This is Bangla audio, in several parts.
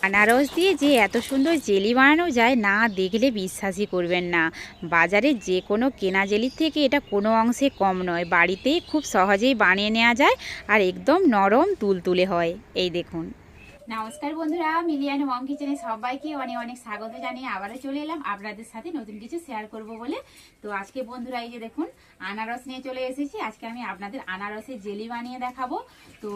আনারস দিয়ে যে এত সুন্দর জেলি বানানো যায় না দেখলে বিশ্বাসই করবেন না। বাজারে যে কোনো কেনা জেলির থেকে এটা কোনো অংশে কম নয়। বাড়িতেই খুব সহজেই বানিয়ে নেওয়া যায় আর একদম নরম তুলতুলে হয়। এই দেখুন। নমস্কার বন্ধুরা, মিলিয়ান মম কিচেনে সবাইকে অনেক অনেক স্বাগত জানিয়ে আবারও চলে এলাম আপনাদের সাথে নতুন কিছু শেয়ার করব বলে। তো আজকে বন্ধুরা এই যে দেখুন আনারস নিয়ে চলে এসেছি। আজকে আমি আপনাদের আনারসের জেলি বানিয়ে দেখাবো। তো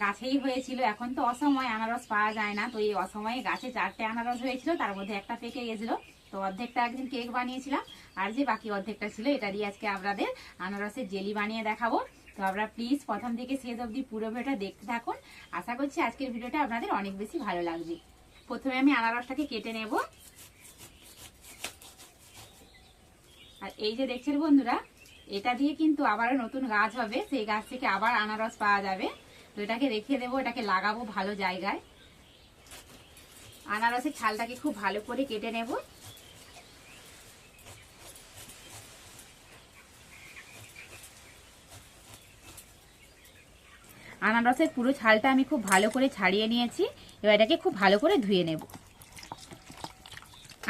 গাছেই হয়েছিল, এখন তো অসময় আনারস পাওয়া যায় না, তো এই অসময়ে গাছে 4টে আনারস হয়েছিল, তার মধ্যে একটা পেকে গেছিল। তো অর্ধেকটা একদিন কেক বানিয়েছিলাম আর যে বাকি অর্ধেকটা ছিল এটা দিয়ে আজকে আপনাদের আনারসের জেলি বানিয়ে দেখাবো। তো আপনারা প্লিজ প্রথম থেকে শেষ অবধি পুরো ভিডিওটা দেখতে থাকুন। আশা করছি আজকের ভিডিওটা আপনাদের অনেক বেশি ভালো লাগবে। প্রথমে আমি আনারসটাকে কেটে নেব। আর এই যে দেখছেন বন্ধুরা, এটা দিয়ে কিন্তু আবারও নতুন গাছ হবে, সেই গাছ থেকে আবার আনারস পাওয়া যাবে। তো এটাকে রেখে দেবো, এটাকে লাগাবো ভালো জায়গায়। আনারসের ছালটাকে খুব ভালো করে কেটে নেব। আনারসের পুরো ছালটা আমি খুব ভালো করে ছাড়িয়ে নিয়েছি। এবার এটাকে খুব ভালো করে ধুয়ে নেব।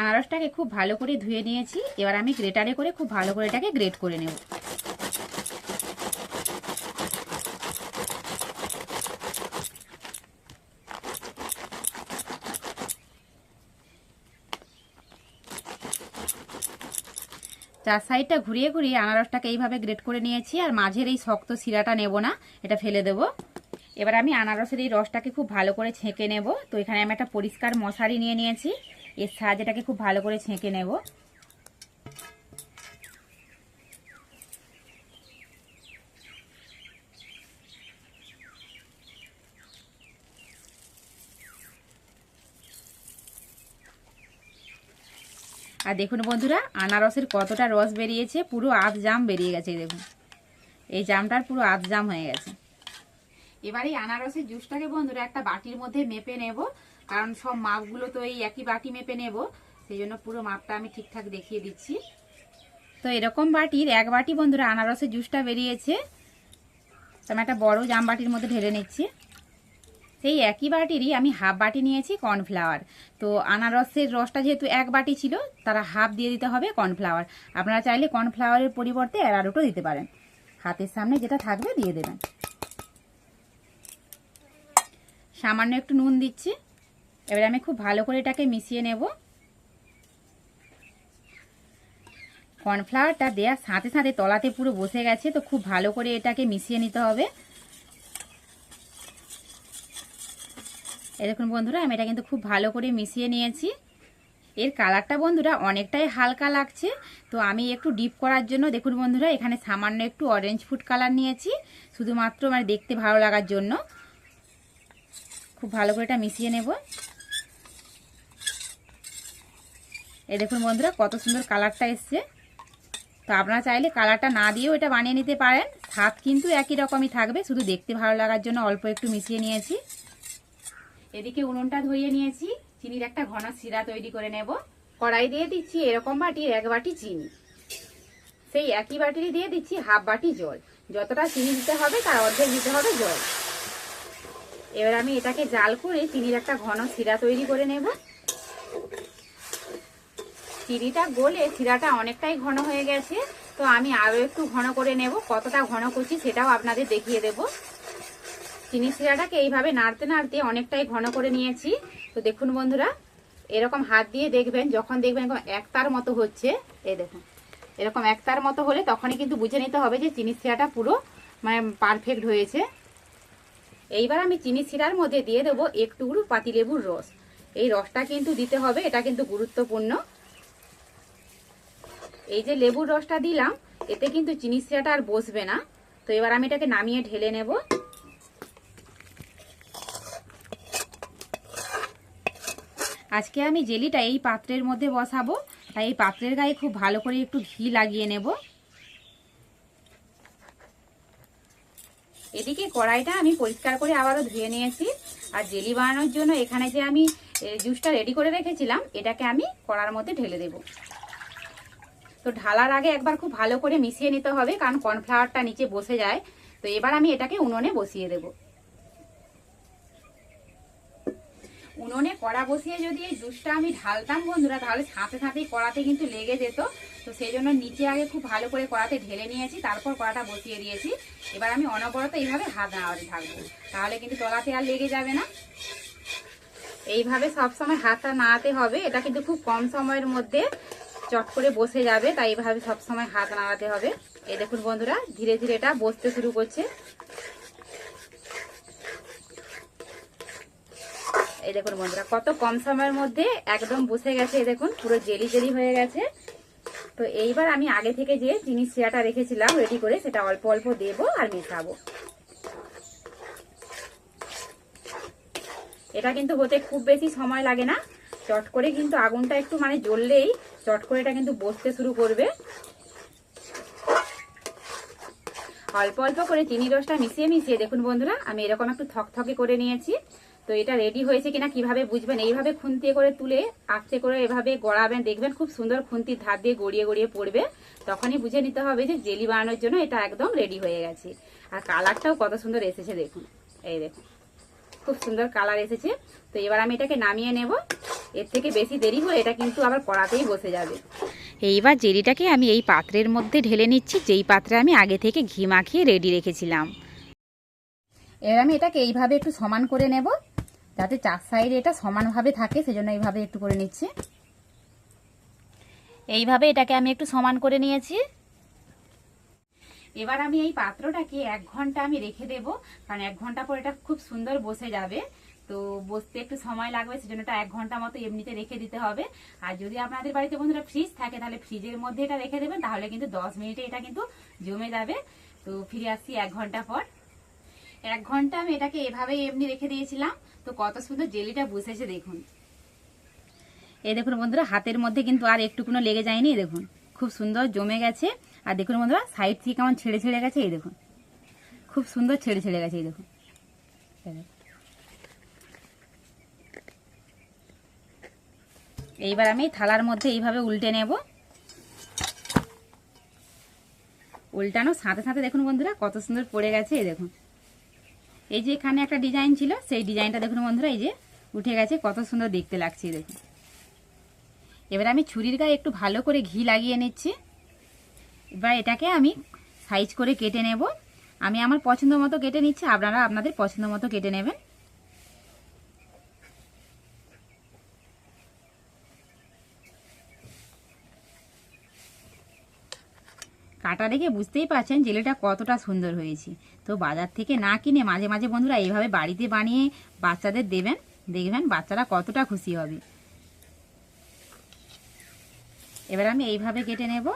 আনারসটাকে খুব ভালো করে ধুয়ে নিয়েছি। এবার আমি গ্রেটারে করে খুব ভালো করে এটাকে গ্রেট করে নেব। চার সাইডটা ঘুরিয়ে ঘুরিয়ে আনারসটাকে এইভাবে গ্রেট করে নিয়েছি। আর মাঝের এই শক্ত শিরাটা নেব না, এটা ফেলে দেব। এবার আমি আনারসের এই রসটাকে খুব ভালো করে ছেঁকে নেব। তো এখানে আমি একটা পরিষ্কার মশারি নিয়ে নিয়েছি, এর সাহায্যে এটাকে খুব ভালো করে ছেঁকে নেব। আর দেখুন বন্ধুরা, আনারসের কতটা রস বেরিয়েছে, পুরো আধ জাম বেরিয়ে গেছে। দেখুন এই জামটার পুরো আধ জাম হয়ে গেছে। এবার এই আনারসের জুসটাকে বন্ধুরা একটা বাটির মধ্যে মেপে নেব, কারণ সব মাপগুলো তো এই একই বাটি মেপে নেব, সেই জন্য পুরো মাপটা আমি ঠিকঠাক দেখিয়ে দিচ্ছি। তো এরকম বাটির 1 বাটি বন্ধুরা আনারসের জুসটা বেরিয়েছে। তো আমি একটা বড় জাম বাটির মধ্যে ঢেলে নিচ্ছি। সেই একই বাটিরই আমি হাফ বাটি নিয়েছি কর্নফ্লাওয়ার। তো আনারসের রসটা যেহেতু 1 বাটি ছিল, তারা হাফ দিয়ে দিতে হবে কর্নফ্লাওয়ার। আপনারা চাইলে কর্নফ্লাওয়ারের পরিবর্তে অ্যারারুটও দিতে পারেন, হাতের সামনে যেটা থাকবে দিয়ে দেবেন। সামান্য একটু নুন দিচ্ছি। এবার আমি খুব ভালো করে এটাকে মিশিয়ে নেব। কর্নফ্লাওয়ারটা দেওয়ার সাথে সাথে তলাতে পুরো বসে গেছে, তো খুব ভালো করে এটাকে মিশিয়ে নিতে হবে। এই দেখুন বন্ধুরা, আমি এটা কিন্তু খুব ভালো করে মিশিয়ে নিয়েছি। এর কালারটা বন্ধুরা অনেকটাই হালকা লাগছে, তো আমি একটু ডিপ করার জন্য দেখুন বন্ধুরা এখানে সামান্য একটু অরেঞ্জ ফুড কালার নিয়েছি, শুধুমাত্র মানে দেখতে ভালো লাগার জন্য। খুব ভালো করে এটা মিশিয়ে নেব। এই দেখুন বন্ধুরা কত সুন্দর কালারটা এসছে। তো আপনারা চাইলে কালারটা না দিয়েও এটা বানিয়ে নিতে পারেন, স্বাদ কিন্তু একই রকমই থাকবে, শুধু দেখতে ভালো লাগার জন্য অল্প একটু মিশিয়ে নিয়েছি। এদিকে উনুনটা ধরিয়ে নিয়েছি, চিনির একটা ঘন শিরা তৈরি করে নেব। কড়াই দিয়ে দিচ্ছি এরকম বাটির 1 বাটি চিনি, সেই একই বাটিরই দিয়ে দিচ্ছি হাফ বাটি জল। যতটা চিনি দিতে হবে তার অর্ধেক দিতে হবে জল। এবার আমি এটাকে জাল করে চিনির একটা ঘন শিরা তৈরি করে নেব। চিনিটা গলে শিরাটা অনেকটাই ঘন হয়ে গেছে, তো আমি আরো একটু ঘন করে নেব। কতটা ঘন করছি সেটাও আপনাদের দেখিয়ে দেব। চিনি শিরাটাকে এইভাবে নাড়তে নাড়তে অনেকটাই ঘন করে নিয়েছি। তো দেখুন বন্ধুরা, এরকম হাত দিয়ে দেখবেন, যখন দেখবেন এরকম একতার মতো হচ্ছে, এই দেখুন এরকম একতার মতো হলে তখনই কিন্তু বুঝে নিতে হবে যে চিনি শিরাটা পুরো মানে পারফেক্ট হয়েছে। এইবার আমি চিনি শিরার মধ্যে দিয়ে দেবো একটু পাতিলেবুর রস। এই রসটা কিন্তু দিতে হবে, এটা কিন্তু গুরুত্বপূর্ণ। এই যে লেবুর রসটা দিলাম, এতে কিন্তু চিনি শিরাটা আর বসবে না। তো এবার আমি এটাকে নামিয়ে ঢেলে নেব। আজকে আমি জেলিটা এই পাত্রের মধ্যে বসাবো, তাই এই পাত্রের গায়ে খুব ভালো করে একটু ঘি লাগিয়ে নেব। এদিকে কড়াইটা আমি পরিষ্কার করে আবারও ধুয়ে নিয়েছি। আর জেলি বানানোর জন্য এখানে যে আমি জুসটা রেডি করে রেখেছিলাম, এটাকে আমি কড়ার মধ্যে ঢেলে দেব। তো ঢালার আগে একবার খুব ভালো করে মিশিয়ে নিতে হবে, কারণ কর্নফ্লাওয়ারটা নিচে বসে যায়। তো এবার আমি এটাকে উনুনে বসিয়ে দেব। উনুনে কড়া বসিয়ে যদি এই জুসটা আমি ঢালতাম বন্ধুরা, তাহলে সাথে সাথেই কড়াতে কিন্তু লেগে যেত। তো সেই জন্য নিচে আগে খুব ভালো করে কড়াতে ঢেলে নিয়েছি, তারপর কড়াটা বসিয়ে দিয়েছি। এবার আমি অনবরত এইভাবে হাত নাড়াতে থাকবো, তাহলে কিন্তু তলাতে আর লেগে যাবে না। এইভাবে সবসময় হাতটা নাড়াতে হবে, এটা কিন্তু খুব কম সময়ের মধ্যে চট করে বসে যাবে, তাই এইভাবে সবসময় হাত নাড়াতে হবে। এই দেখুন বন্ধুরা, ধীরে ধীরে এটা বসতে শুরু করছে। এই দেখুন বন্ধুরা, কত কম সময়ের মধ্যে একদম বসে গেছে। এই দেখুন পুরো জেলি জেলি হয়ে গেছে। তো এইবার আমি আগে থেকে যে চিনি শিরাটা রেখেছিলাম রেডি করে, সেটা অল্প অল্প দেবো আর মেশাবো। এটা কিন্তু হতে খুব বেশি সময় লাগে না, চট করে কিন্তু আগুনটা একটু মানে জ্বললেই চট করে এটা কিন্তু বসতে শুরু করবে। অল্প অল্প করে চিনি রসটা মিশিয়ে মিশিয়ে দেখুন বন্ধুরা, আমি এরকম একটু থকথকে করে নিয়েছি। তো এটা রেডি হয়েছে কিনা কিভাবে বুঝবেন, এইভাবে খুন্তি করে তুলে আস্তে করে এভাবে গড়াবেন, দেখবেন খুব সুন্দর খুন্তির ধার দিয়ে গড়িয়ে গড়িয়ে পড়বে। তখনই বুঝে নিতে হবে যে জেলি বানানোর জন্য এটা একদম রেডি হয়ে গেছে। আর কালারটাও কত সুন্দর এসেছে দেখুন, এই দেখুন খুব সুন্দর কালার এসেছে। তো এবার আমি এটাকে নামিয়ে নেব। এর থেকে বেশি দেরি হলে এটা কিন্তু আবার কড়াতেই বসে যাবে। এইবার জেলিটাকে আমি এই পাত্রের মধ্যে ঢেলে নিচ্ছি, যেই পাত্রে আমি আগে থেকে ঘি মাখিয়ে রেডি রেখেছিলাম। এবার আমি এটাকে এইভাবে একটু সমান করে নেব, যাতে চার সাইডে এটা সমানভাবে থাকে, সেজন্য এইভাবে একটু করে নিচ্ছি। এইভাবে এটাকে আমি একটু সমান করে নিয়েছি। এবার আমি এই পাত্রটাকে 1 ঘন্টা আমি রেখে দেব, কারণ 1 ঘন্টা পর এটা খুব সুন্দর বসে যাবে। তো বসতে একটু সময় লাগবে, সেজন্য এটা 1 ঘন্টা মতো এমনিতে রেখে দিতে হবে। আর যদি আপনাদের বাড়িতে বন্ধুরা ফ্রিজ থাকে, তাহলে ফ্রিজের মধ্যে এটা রেখে দেবেন, তাহলে কিন্তু 10 মিনিটে এটা কিন্তু জমে যাবে। তো ফিরে আসছি 1 ঘন্টা পর। 1 ঘন্টা আমি এটাকে এভাবেই এমনি রেখে দিয়েছিলাম। তো কত সুন্দর জেলিটা বসেছে দেখুন। এই দেখুন বন্ধুরা, হাতের মধ্যে কিন্তু আর একটুকুনো লেগে যায়নি। দেখুন খুব সুন্দর জমে গেছে। আর দেখুন বন্ধুরা, সাইড থেকে কেমন ছেড়ে ছেড়ে গেছে। এই দেখুন খুব সুন্দর ছেড়ে ছেড়ে গেছে। এই দেখুন, এইবার আমি থালার মধ্যে এইভাবে উল্টে নেব। উল্টানোর সাথে সাথে দেখুন বন্ধুরা কত সুন্দর পড়ে গেছে। এই দেখুন, এই যে এখানে একটা ডিজাইন ছিল, সেই ডিজাইনটা দেখুন বন্ধুরা এই যে উঠে গেছে, কত সুন্দর দেখতে লাগছে। দেখুন, এবার আমি ছুরির গায়ে একটু ভালো করে ঘি লাগিয়ে নিচ্ছি। এবার এটাকে আমি সাইজ করে কেটে নেব। আমি আমার পছন্দ মতো কেটে নিচ্ছি, আপনারা আপনাদের পছন্দ মতো কেটে নেবেন। কাটা দেখে বুঝতেই পারছেন জেলিটা কতটা সুন্দর হয়েছে। তো বাজার থেকে না কিনে মাঝে মাঝে বন্ধুরা এইভাবে বাড়িতে বানিয়ে বাচ্চাদের দেবেন, দেখবেন বাচ্চারা কতটা খুশি হবে। এবার আমি এইভাবে কেটে নেব।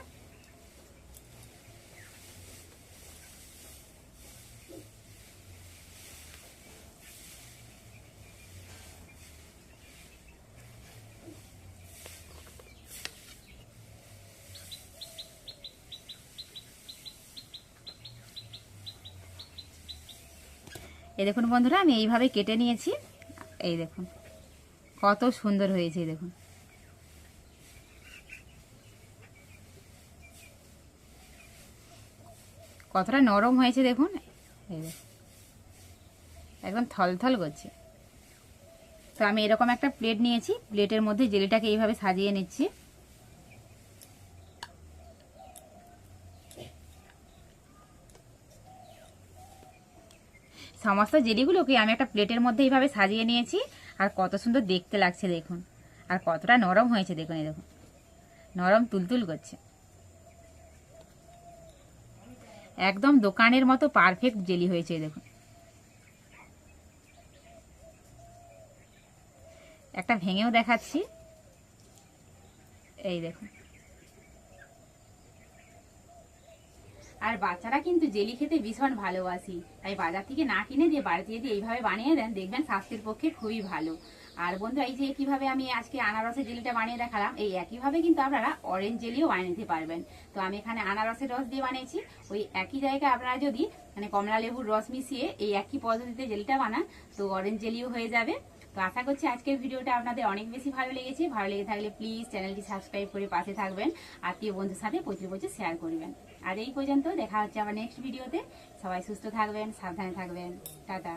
এই দেখুন বন্ধুরা, আমি এইভাবে কেটে নিয়েছি। এই দেখুন কত সুন্দর হয়েছে। দেখুন কতটা নরম হয়েছে দেখুন। এই দেখুন একদম থলথল করছে। তো আমি এরকম একটা প্লেট নিয়েছি, প্লেটের মধ্যে জেলিটাকে এইভাবে সাজিয়ে নিচ্ছি। সমস্ত জেলিগুলোকে আমি একটা প্লেটের মধ্যে এইভাবে সাজিয়ে নিয়েছি। আর কত সুন্দর দেখতে লাগছে দেখুন, আর কতটা নরম হয়েছে দেখুন। এই দেখুন নরম তুলতুল করছে, একদম দোকানের মতো পারফেক্ট জেলি হয়েছে। দেখুন একটা ভেঙেও দেখাচ্ছি। এই দেখুন, আর বাচ্চারা কিন্তু জেলি খেতে ভীষণ ভালোবাসি, তাই বাজার থেকে না কিনে দিয়ে বাড়িতে যদি এইভাবে বানিয়ে দেন, দেখবেন স্বাস্থ্যের পক্ষে খুবই ভালো। আর বন্ধু, এই যে কিভাবে আমি আজকে আনারসের জেলিটা বানিয়ে দেখালাম, এই একইভাবে কিন্তু আপনারা অরেঞ্জ জেলিও বানিয়ে নিতে পারবেন। তো আমি এখানে আনারসের রস দিয়ে বানিয়েছি, ওই একই জায়গায় আপনারা যদি মানে কমলা লেবুর রস মিশিয়ে এই একই পদ্ধতিতে জেলিটা বানান, তো অরেঞ্জ জেলিও হয়ে যাবে। তো আশা করছি আজকের ভিডিওটা আপনাদের অনেক বেশি ভালো লেগেছে। ভালো লেগে থাকলে প্লিজ চ্যানেলটি সাবস্ক্রাইব করে পাশে থাকবেন, আত্মীয় বন্ধুর সাথে প্রচুর প্রচুর শেয়ার করবেন। আর এই পর্যন্ত, দেখা হচ্ছে আবার নেক্সট ভিডিওতে। সবাই সুস্থ থাকবেন, সাবধানে থাকবেন। টাটা।